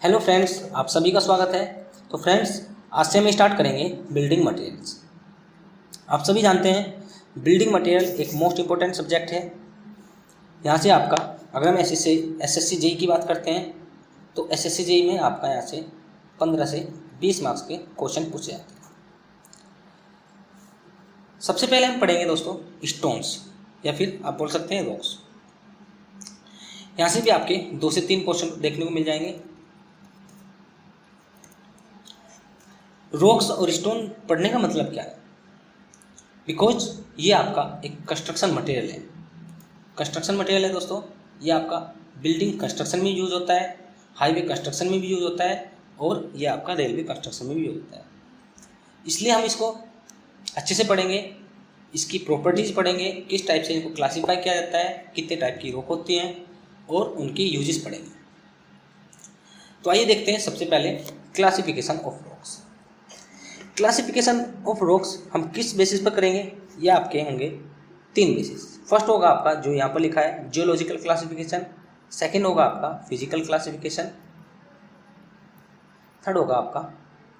Hello friends, आप सभी का स्वागत है। तो फ्रेंड्स, आज से हम स्टार्ट करेंगे बिल्डिंग मटेरियल्स। आप सभी जानते हैं बिल्डिंग मटेरियल एक मोस्ट इम्पोर्टेंट सब्जेक्ट है। यहाँ से आपका अगर हम एसएससी जेई की बात करते हैं तो एसएससी जेई में आपका यहाँ से 15 से 20 मार्क्स के क्वेश्चन पूछे जाते हैं। सबसे पहले हम पढ़ेंगे दोस्तों स्टोन्स, या फिर आप बोल सकते हैं रॉक्स। यहाँ से भी आपके 2 से 3 क्वेश्चन देखने को मिल जाएंगे। रॉक्स और स्टोन पढ़ने का मतलब क्या है? बिकॉज ये आपका एक कंस्ट्रक्शन मटेरियल है। कंस्ट्रक्शन मटेरियल है दोस्तों, ये आपका बिल्डिंग कंस्ट्रक्शन में यूज होता है, हाईवे कंस्ट्रक्शन में भी यूज होता है, और ये आपका रेलवे कंस्ट्रक्शन में भी यूज होता है। इसलिए हम इसको अच्छे से पढ़ेंगे, इसकी प्रॉपर्टीज पढ़ेंगे, किस टाइप से इनको क्लासीफाई किया जाता है, कितने टाइप की रॉक होती हैं, और उनके यूजेस पढ़ेंगे। तो आइए देखते हैं सबसे पहले classification of rocks. Classification of rocks हम किस बेसिस पर करेंगे? ये आपके होंगे 3 बेसिस। फर्स्ट होगा आपका जो यहाँ पर लिखा है जियोलॉजिकल क्लासिफिकेशन, सेकंड होगा आपका फिजिकल क्लासिफिकेशन, थर्ड होगा आपका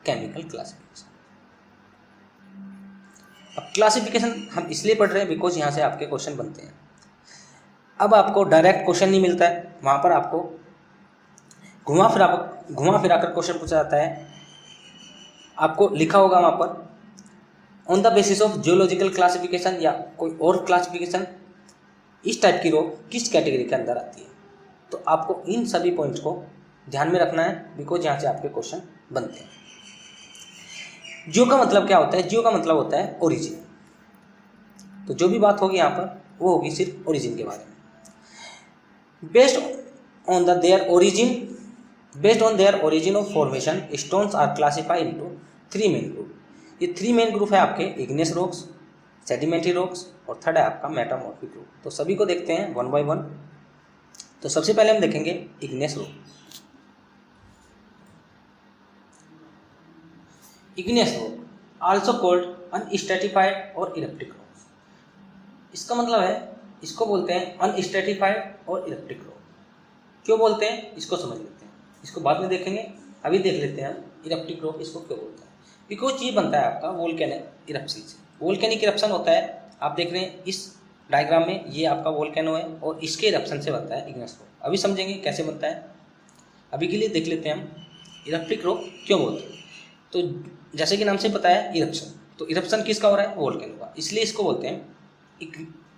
केमिकल क्लासिफिकेशन। अब क्लासिफिकेशन हम इसलिए पढ़ रहे हैं बिकॉज यहाँ से आपके क्वेश्चन बनते हैं। अब आपको डायरेक्ट क्वेश्चन नहीं मिलता है, वहाँ पर आपको घुमा फिरा कर क्वेश्चन पूछा जाता है। आपको लिखा होगा वहाँ पर on the basis of geological classification या कोई और क्लासिफिकेशन, इस टाइप की रॉक किस कैटेगरी के अंदर आती है। तो आपको इन सभी पॉइंट्स को ध्यान में रखना है बिकॉज यहाँ से आपके क्वेश्चन बनते हैं। जियो का मतलब क्या होता है? जियो का मतलब होता है ओरिजिन। तो जो भी बात होगी यहाँ पर वो होगी सिर्फ ओरिजिन के बारे में। Based on their origin of formation, stones are classified into 3 main group. ये 3 मेन ग्रुप है आपके इग्नेस रॉक्स, सेडिमेंट्री रॉक्स, और थर्ड है आपका मेटामॉर्फिक रॉक। तो सभी को देखते हैं 1 बाय 1। तो सबसे पहले हम देखेंगे igneous rock. Igneous rock also called unstratified और इरेप्टिक रॉक। इसका मतलब है, इसको बोलते हैं अनस्ट्रैटिफाइड और इरेप्टिक रॉक। क्यों बोलते हैं इसको समझ लेते हैं, इसको बाद में देखेंगे। अभी देख लेते हैं इरेप्टिक रॉक इसको क्यों बोलते हैं। बिकॉज ये बनता है आपका वोल्केनिक इरप्शन से। वोल्केनिक इरप्शन होता है, आप देख रहे हैं इस डायग्राम में, ये आपका वोल्केनो है और इसके इरप्शन से बनता है इग्नेस रॉक। अभी समझेंगे कैसे बनता है। अभी के लिए देख लेते हैं हम इरेप्टिक रॉक क्यों बोलते हैं। तो जैसे कि नाम से पता है इरप्शन, तो इरप्शन किसका हो रहा है? वोल्केनो का, इसलिए इसको बोलते हैं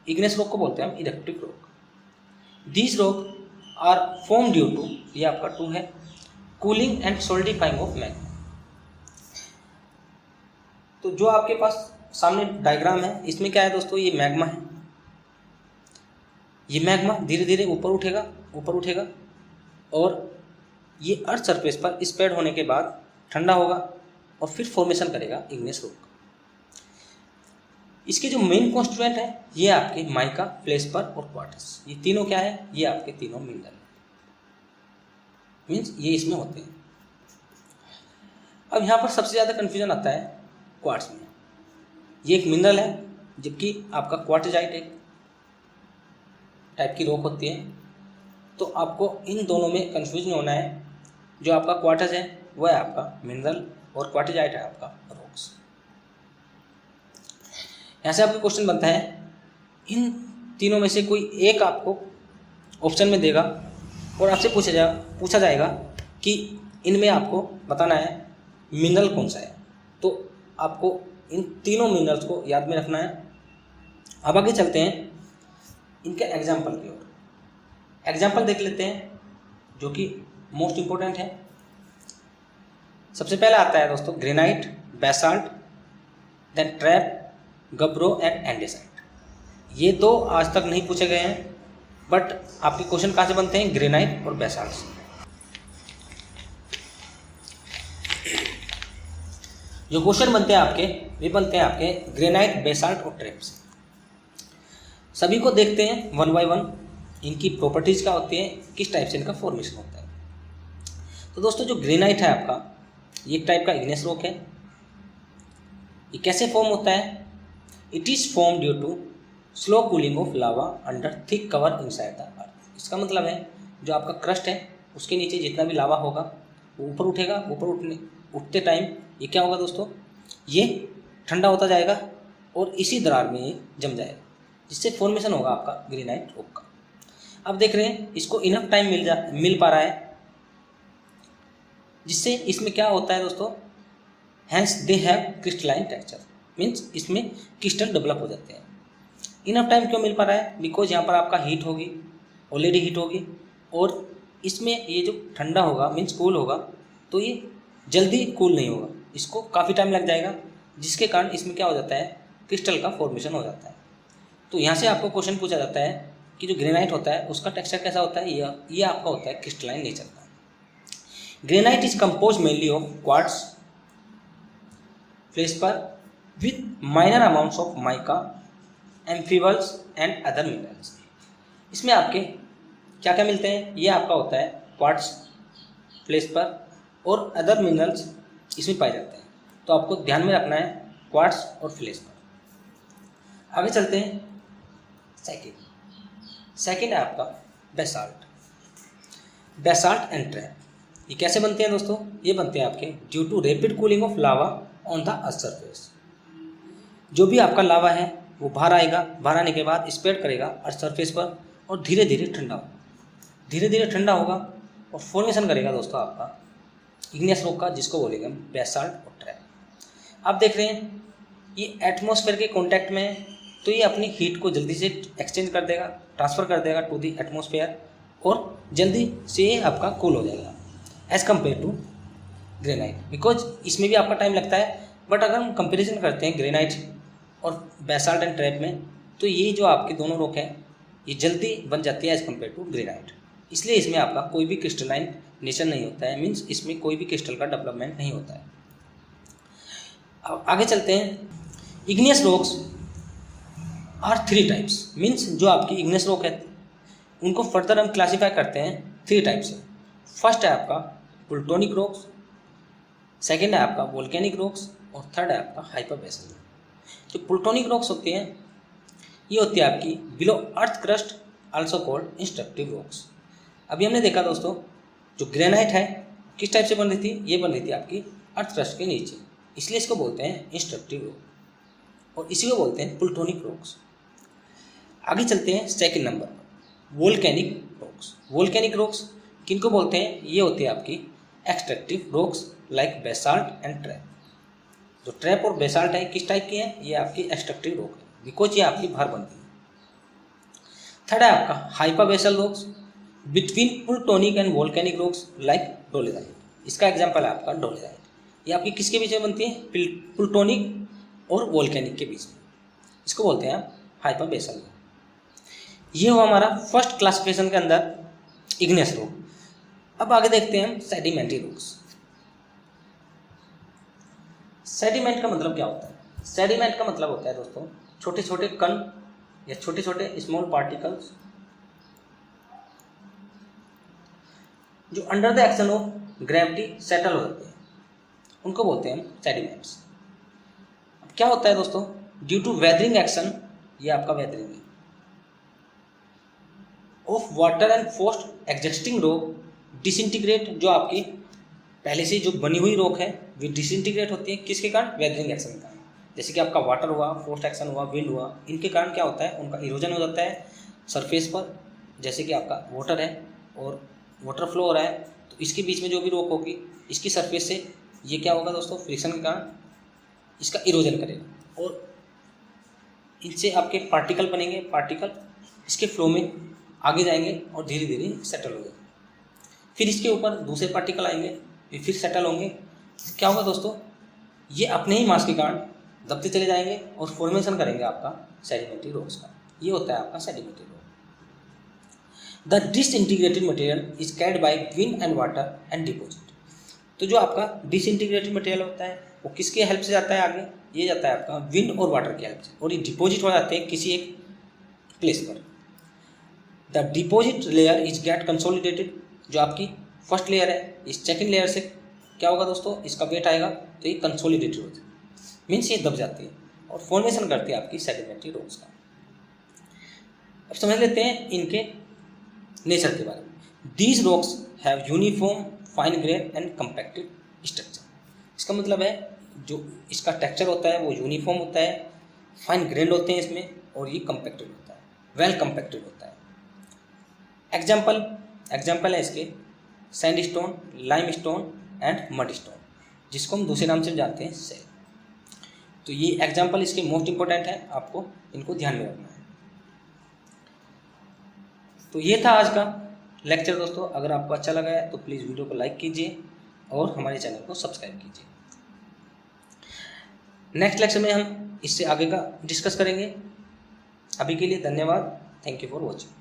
इग्नेस रॉक को बोलते हैं हम eruptic rock. These rock are form due to, ये आपका 2 है, cooling and solidifying of magma. तो जो आपके पास सामने डायग्राम है, इसमें क्या है दोस्तों? ये मैग्मा है। ये मैग्मा धीरे धीरे ऊपर उठेगा और ये अर्थ सरफेस पर स्प्रेड होने के बाद ठंडा होगा और फिर फॉर्मेशन करेगा इग्नेस रॉक। इसके जो मेन कॉन्स्टिट्यूएंट है ये आपके माइका, फ्लेशपर और क्वार्ट्ज। ये तीनों क्या है? ये आपके तीनों मिनरल है, मीन्स ये इसमें होते हैं। अब यहाँ पर सबसे ज़्यादा कन्फ्यूजन आता है क्वार्ट्ज में। ये एक मिनरल है जबकि आपका क्वार्टजाइट एक टाइप की रॉक होती है। तो आपको इन दोनों में कंफ्यूज नहीं होना है। जो आपका क्वार्टज है वो है आपका मिनरल और क्वार्टजाइट है आपका रॉक्स। यहाँ से आपका क्वेश्चन बनता है, इन तीनों में से कोई एक आपको ऑप्शन में देगा और आपसे पूछा जाएगा कि इनमें आपको बताना है मिनरल कौन सा है। तो आपको इन तीनों मिनरल्स को याद में रखना है। अब आगे चलते हैं इनके एग्जाम्पल की ओर। एग्जाम्पल देख लेते हैं जो कि मोस्ट इम्पोर्टेंट है। सबसे पहले आता है दोस्तों granite, basalt, then trap, gabbro and andesite. ये 2 आज तक नहीं पूछे गए हैं, बट आपके क्वेश्चन कहाँ से बनते हैं? ग्रेनाइट और बेसाल्ट से। जो क्वेश्चन बनते हैं आपके, वे बनते हैं आपके ग्रेनाइट, बेसाल्ट और ट्रैप से। सभी को देखते हैं 1 बाय 1, इनकी प्रॉपर्टीज क्या होती है, किस टाइप से इनका फॉर्मेशन होता है। तो दोस्तों जो ग्रेनाइट है आपका, ये एक टाइप का इग्नेस रॉक है। ये कैसे फॉर्म होता है? It is form due to slow cooling of lava under thick cover inside the earth. इसका मतलब है जो आपका क्रस्ट है उसके नीचे जितना भी लावा होगा ऊपर उठेगा, उठते टाइम ये क्या होगा दोस्तों, ये ठंडा होता जाएगा और इसी दरार में ये जम जाएगा, जिससे फॉर्मेशन होगा आपका ग्रेनाइट रॉक का। अब देख रहे हैं इसको इनफ टाइम मिल पा रहा है, जिससे इसमें क्या होता है दोस्तों, hence they have crystalline texture, means इसमें क्रिस्टल डेवलप हो जाते हैं। इनफ टाइम क्यों मिल पा रहा है, बिकॉज यहाँ पर आपका हीट होगी, ऑलरेडी हीट होगी, और इसमें ये जो ठंडा होगा मीन्स कूल होगा, तो ये जल्दी कूल नहीं होगा, इसको काफ़ी टाइम लग जाएगा, जिसके कारण इसमें क्या हो जाता है, क्रिस्टल का फॉर्मेशन हो जाता है। तो यहाँ से आपको क्वेश्चन पूछा जाता है कि जो ग्रेनाइट होता है उसका टेक्सचर कैसा होता है, ये आपका होता है क्रिस्टलाइन नेचर का। Granite is compose mainly of quartz, felspar with minor amounts of mica, amphiboles and other minerals. इसमें आपके क्या क्या मिलते हैं, ये आपका होता है क्वार्ट्ज, फेल्सपर और अदर मिनरल्स इसमें पाए जाते हैं। तो आपको ध्यान में रखना है क्वार्ट्ज और फेल्सपर। आगे चलते हैं सेकंड है आपका बेसाल्ट एंड ट्रैप। ये कैसे बनते हैं दोस्तों, ये बनते हैं आपके due to rapid cooling of lava on the earth surface. जो भी आपका लावा है वो बाहर आएगा, बाहर आने के बाद स्प्रेड करेगा अर्थ सरफेस पर और धीरे धीरे ठंडा होगा और फॉर्मेशन करेगा दोस्तों आपका इग्नियस रॉक का, जिसको बोलेंगे हम बेसाल्ट और ट्रैप। आप देख रहे हैं ये एटमॉस्फेयर के कांटेक्ट में है, तो ये अपनी हीट को जल्दी से एक्सचेंज कर देगा, ट्रांसफ़र कर देगा टू दी एटमॉस्फेयर, और जल्दी से ये आपका कूल हो जाएगा as compare to granite, because इसमें भी आपका टाइम लगता है। बट अगर हम कंपेरिजन करते हैं ग्रेनाइट और बेसाल्ट एंड ट्रैप में, तो ये जो आपके दोनों रॉक हैं ये जल्दी बन जाती है एज़ कम्पेयर टू ग्रेनाइट। इसलिए इसमें आपका कोई भी क्रिस्टलाइन नेचर नहीं होता है, मीन्स इसमें कोई भी क्रिस्टल का डेवलपमेंट नहीं होता है। अब आगे चलते हैं। Igneous rocks are 3 types, means जो आपकी इग्नियस रॉक है उनको फर्दर हम क्लासीफाई करते हैं 3 टाइप से। फर्स्ट है आपका प्लूटोनिक रॉक्स, सेकेंड है आपका वोल्केनिक रॉक्स और थर्ड है आपका हाइपरबेसल। जो प्लूटोनिक रॉक्स होती हैं ये होती है आपकी below earth crust, also called instructive rocks. अभी हमने देखा दोस्तों जो ग्रेनाइट है किस टाइप से बन रही थी, ये बन रही थी आपकी अर्थ क्रस्ट के नीचे, इसलिए इसको बोलते हैं इंस्ट्रक्टिव रॉक और इसी को बोलते हैं प्लूटोनिक रॉक्स। आगे चलते हैं second number volcanic rocks. Volcanic rocks किनको बोलते हैं, ये होती है आपकी extractive rocks like basalt and trap. जो ट्रैप और बेसाल्ट है किस टाइप की है, ये आपकी एक्सट्रैक्टिव रॉक है, बिकॉज ये आपकी बाहर बनती है। थर्ड है आपका hypabyssal rocks between plutonic and volcanic rocks like dolerite. इसका एग्जांपल है आपका डोलेराइट, ये आपकी किसके बीच में बनती है, प्लूटोनिक और वोल्केनिक के बीच में, इसको बोलते हैं हाइपरबेसल रॉक। ये हुआ हमारा फर्स्ट क्लासिफिकेशन के अंदर इग्नियस रॉक। अब आगे देखते हैं हम सेडिमेंट्री रॉक्स। सेडिमेंट का मतलब क्या होता है, सेडिमेंट का मतलब होता है दोस्तों छोटे छोटे कण या छोटे छोटे स्मॉल पार्टिकल्स जो under the action of gravity settle हो जाते हैं, उनको बोलते हैं हम सेडिमेंट्स। अब क्या होता है दोस्तों, ड्यू टू वेदरिंग एक्शन, ये आपका वेदरिंग है, of water and frost existing rock disintegrate, जो आपकी पहले से जो बनी हुई रॉक है वे डिसइंटीग्रेट होती है, किसके कारण, वेदरिंग एक्शन के कारण। जैसे कि आपका वाटर हुआ, फोस्ट एक्शन हुआ, विंड हुआ, इनके कारण क्या होता है, उनका इरोजन हो जाता है सरफेस पर। जैसे कि आपका वाटर है और वाटर फ्लो हो रहा है, तो इसके बीच में जो भी रॉक होगी इसकी सरफेस से ये क्या होगा दोस्तों, फ्रिक्शन के कारण इसका इरोजन करेगा और इनसे आपके पार्टिकल बनेंगे, पार्टिकल इसके फ्लो में आगे जाएंगे और धीरे धीरे सेटल हो जाएंगे। फिर इसके ऊपर दूसरे पार्टिकल आएंगे, ये फिर सेटल होंगे। क्या होगा दोस्तों, ये अपने ही मास के कारण दबते चले जाएंगे और फॉर्मेशन करेंगे आपका सेडिमेंट्री रॉक्स का। ये होता है आपका sedimentary rock. The disintegrated material is Caird by wind and water and deposit. तो जो आपका डिसइंटीग्रेटेड मटेरियल होता है वो किसके हेल्प से जाता है आगे, ये जाता है आपका विंड और वाटर की हेल्प से, और ये डिपॉजिट हो जाते हैं किसी एक प्लेस पर। The deposit layer is get consolidated, जो आपकी फर्स्ट लेयर है इस सेकंड लेयर से क्या होगा दोस्तों, इसका वेट आएगा तो ये कंसोलिडेटेड होती है, मीन्स ये दब जाती है और फॉर्मेशन करती है आपकी सेडिमेंट्री रॉक्स का। अब समझ लेते हैं इनके नेचर के बारे में। These rocks have uniform fine grain and compacted structure. इसका मतलब है जो इसका टेक्सचर होता है वो यूनिफॉर्म होता है, फाइन ग्रेन्ड होते हैं इसमें, और ये कंपैक्टेड होता है, वेल कंपैक्टेड होता है। एग्जाम्पल है इसके सैंडस्टोन, लाइमस्टोन एंड मडस्टोन, जिसको हम दूसरे नाम से जानते हैं सेल। तो ये एग्जाम्पल इसके मोस्ट इंपॉर्टेंट है, आपको इनको ध्यान में रखना है। तो ये था आज का लेक्चर दोस्तों। अगर आपको अच्छा लगा है तो प्लीज़ वीडियो को लाइक कीजिए और हमारे चैनल को सब्सक्राइब कीजिए। नेक्स्ट लेक्चर में हम इससे आगे का डिस्कस करेंगे। अभी के लिए धन्यवाद। Thank you for watching.